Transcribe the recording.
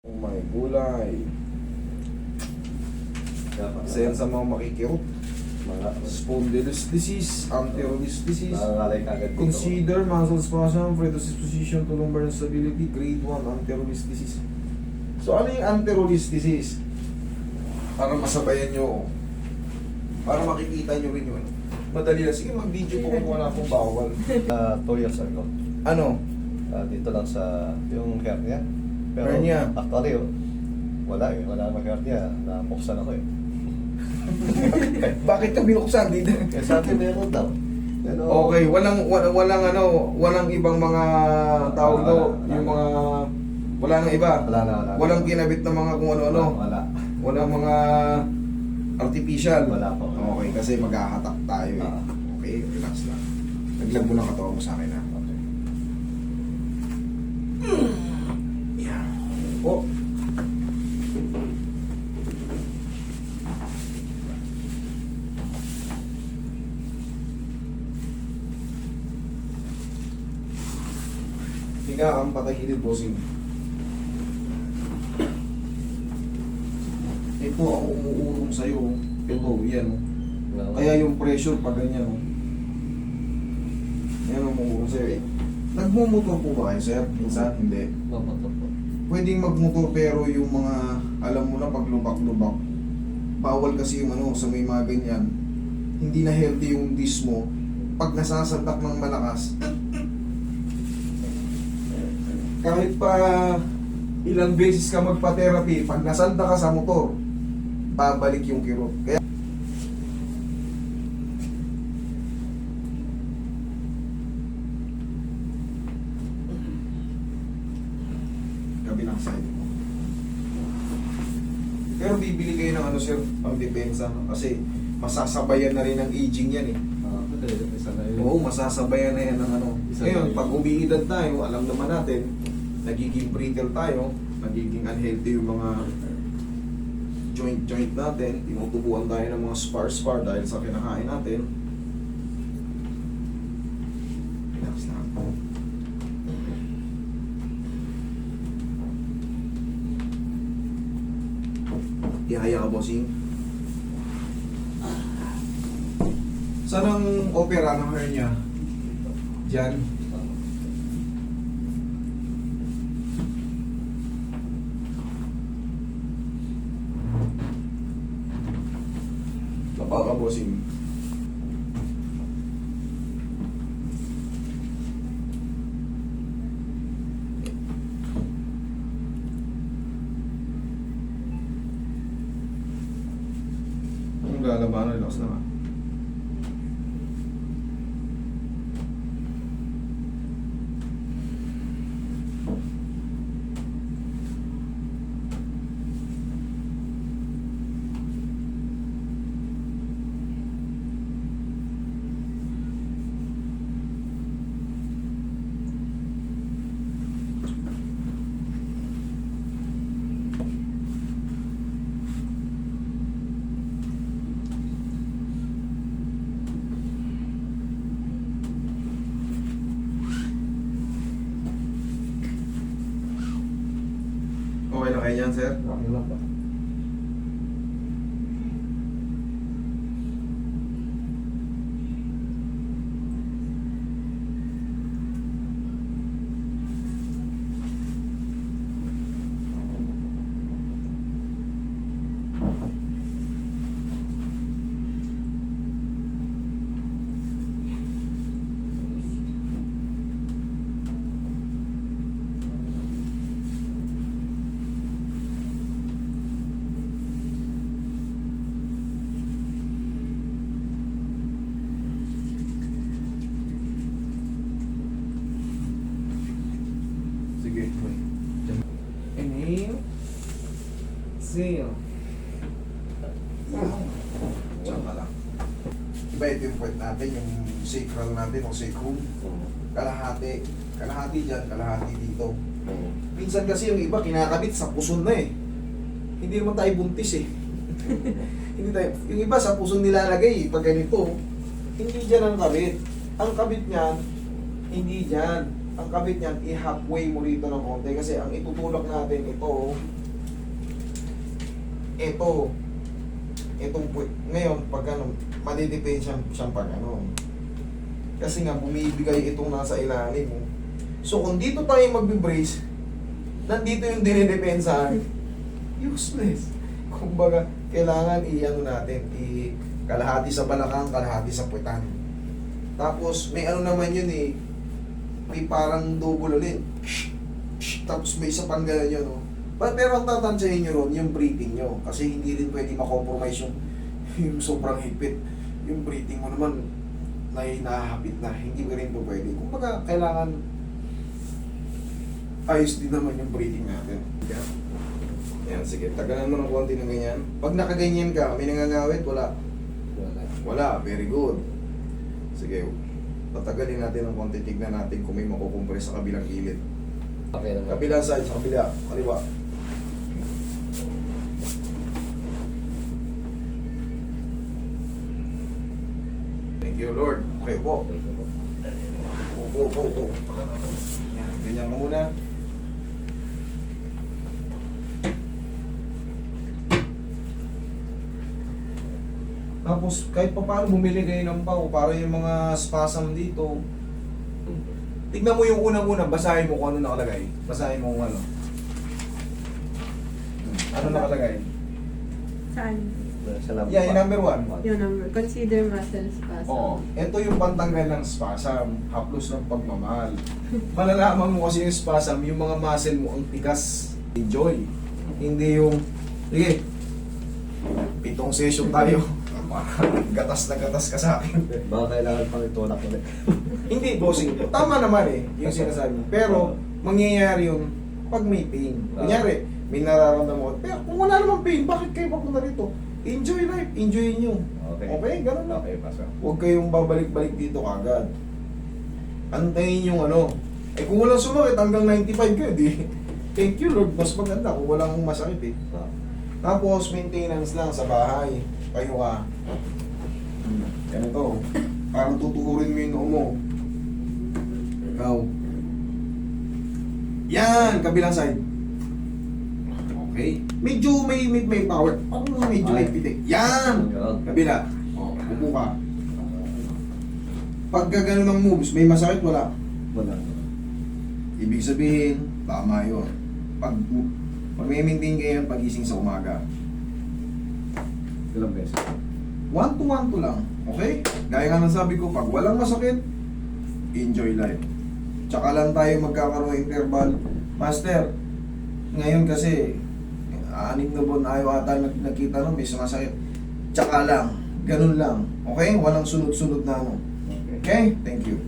May gulay. Isa yan sa mga makikirot. Mga Spondylosis disease, anterolist disease. nangangalay ka agad dito. Consider muscle spasm, fretus position to lumbar instability, grade 1 anterolist disease. So ano yung anterolist disease? Para masabayan nyo. Para makikita nyo rin yun. Madali lang. Sige, mag-video po kung wala pong bawal. 2 years ago. Ano? Dito lang sa yung hernia. Pero Hernia? actually, wala eh. Wala namang hernia. Napuksan ako eh. Bakit ka binuksan dito? Kaya sabi meron daw. Pero, Okay, walang ibang mga tawag daw, yung mga wala nang iba. Wala. Walang kinabit na mga kung ano-ano. Wala. Walang mga artificial. Wala po. Okay, kasi maghahatak tayo eh. Ah. Okay, relax lang. Naglag mo ng katawan mo sa akin ha. Okay. Yan. Po. Higa ang patagilid, bossing. Ito ako umuulong sa'yo. Ito, yan. Kaya yung pressure pa ganyan. Yan ang umuulong sa'yo eh. Nagmumotor po ba kayo, sir? Minsan, hindi. Mamotor po. Pwedeng magmotor pero yung mga, alam mo na, pag lubak-lubak, bawal kasi yung ano, sa may mga ganyan. Hindi na healthy yung disc mo. Pag nasasandak ng malakas, kahit pa ilang beses ka magpa-therapy, pag nasanda ka sa motor, babalik yung kirot. Kaya kabilang side mo. Pero bibili kayo ng ano, sir, pang depensa, kasi masasabayan na rin ng aging yan eh. Isa na yun. Oo, masasabayan na yan ng ano. Isa Ngayon, na yun. pag umiidad tayo, alam naman natin, nagiging brittle tayo, nagiging unhealthy yung mga joint natin, tinutubuan tayo ng mga spar dahil sa kinakain natin. Relax lang. Ihaya ka, bossing. Saan ang opera ng hernia? Diyan. Lapa ka, bossing. Ang lalabanan, relax na nga. Okay na kayo yan, sir? Okay lang ba? Sige. Inhale. Exhale. Diyan ka lang. Iba ito yung point natin, yung sacral natin o sacrum. Kalahati. Kalahati dyan, kalahati dito. Minsan kasi yung iba kinakabit sa puson na eh. Hindi naman tayo buntis eh. Hindi tayo, yung iba sa puson nilalagay pag ganito. Hindi dyan ang kabit. Ang kabit niyan, hindi dyan. ang kabit niyan, i-halfway mo rito ng konti kasi ang itutulak natin itong puwet. Ngayon, pag ano, madidepend siyang pag ano. Kasi nga, bumibigay itong nasa ilalim mo. So, kung dito tayo magbe-brace, nandito yung dinedepensa, useless. Kumbaga, kailangan i-ano natin, kalahati sa balakang, kalahati sa puwetan. Tapos, may ano naman yun eh, may parang double ulit. Tapos may isa pang gano'n yun, no? Pero ang tatansyahin nyo ron, yung breathing nyo. Kasi hindi rin pwede makompromise yung sobrang higpit. Yung breathing mo naman, nahihapit na. Hindi mo rin po pwede. Kung baga, kailangan ayos din naman yung breathing natin. Yan, sige. Tagalan mo ng konti ng ganyan. Pag nakaganyan ka, may nangangawit, wala. Wala, very good. Sige, patagalin natin ng konti. Tignan natin kung may makukumpres sa kabilang gilid. Okay lang. Kabilang side, sa kabila. Kaliwa. Thank you, Lord. Okay po. Upo. Yan, ganyan ka muna. Tapos, kahit pa paano bumili kayo ng pau, para yung mga spasm dito, tignan mo yung unang-una, basahin mo kung ano nakalagay. Basahin mo kung ano. Ano nakalagay? Saan? Salamat. Yeah, yung number 1. Yung number. Consider muscle spasm. Oo. Ito yung pantanggal ng spasm, haplos ng pagmamahal. Malalaman mo kasi yung spasm, yung mga muscle mo ang tigas. Enjoy. Hindi yung, sige, 7 session tayo. Gatas na gatas ka sa akin. Baka kailangan pang itulak ulit. Hindi, bossing. Tama naman eh, yung sinasabi mo. Pero, mangyayari yun pag may pain. Kunyari, may nararamdaman mo. Pero kung wala namang pain, bakit kayo papunta rito? Enjoy life, enjoy nyo. Okay, ganun lang. Okay, paso. Huwag kayong babalik-balik dito kagad. Antayin yung ano. Eh kung walang sumakit hanggang 95 kayo, di. Thank you Lord, mas maganda kung walang masakit eh. Tapos, maintenance lang sa bahay. Payo ka. Ganito. Parang tutukurin mo yung noo mo. Ikaw. Yan! Kabilang side. Okay. Medyo may power. Medyo may pitik. Yan! Kabila. O, upo ka. Pagka ganun ang moves, may masakit, wala. Wala. Ibig sabihin, tama yun. Pag may-maintain kayo yung pagising sa umaga. Ilang beses? 1 to 1 to lang. Okay? Gaya nga ng sabi ko, pag walang masakit, enjoy life. Tsaka lang tayo magkakaroon ng interval. Master, ngayon kasi, 6 na buwan ayaw ata nakita nun, may sumasakit. Tsaka lang, ganun lang. Okay? Walang sunod-sunod na ano. Okay. Okay? Thank you.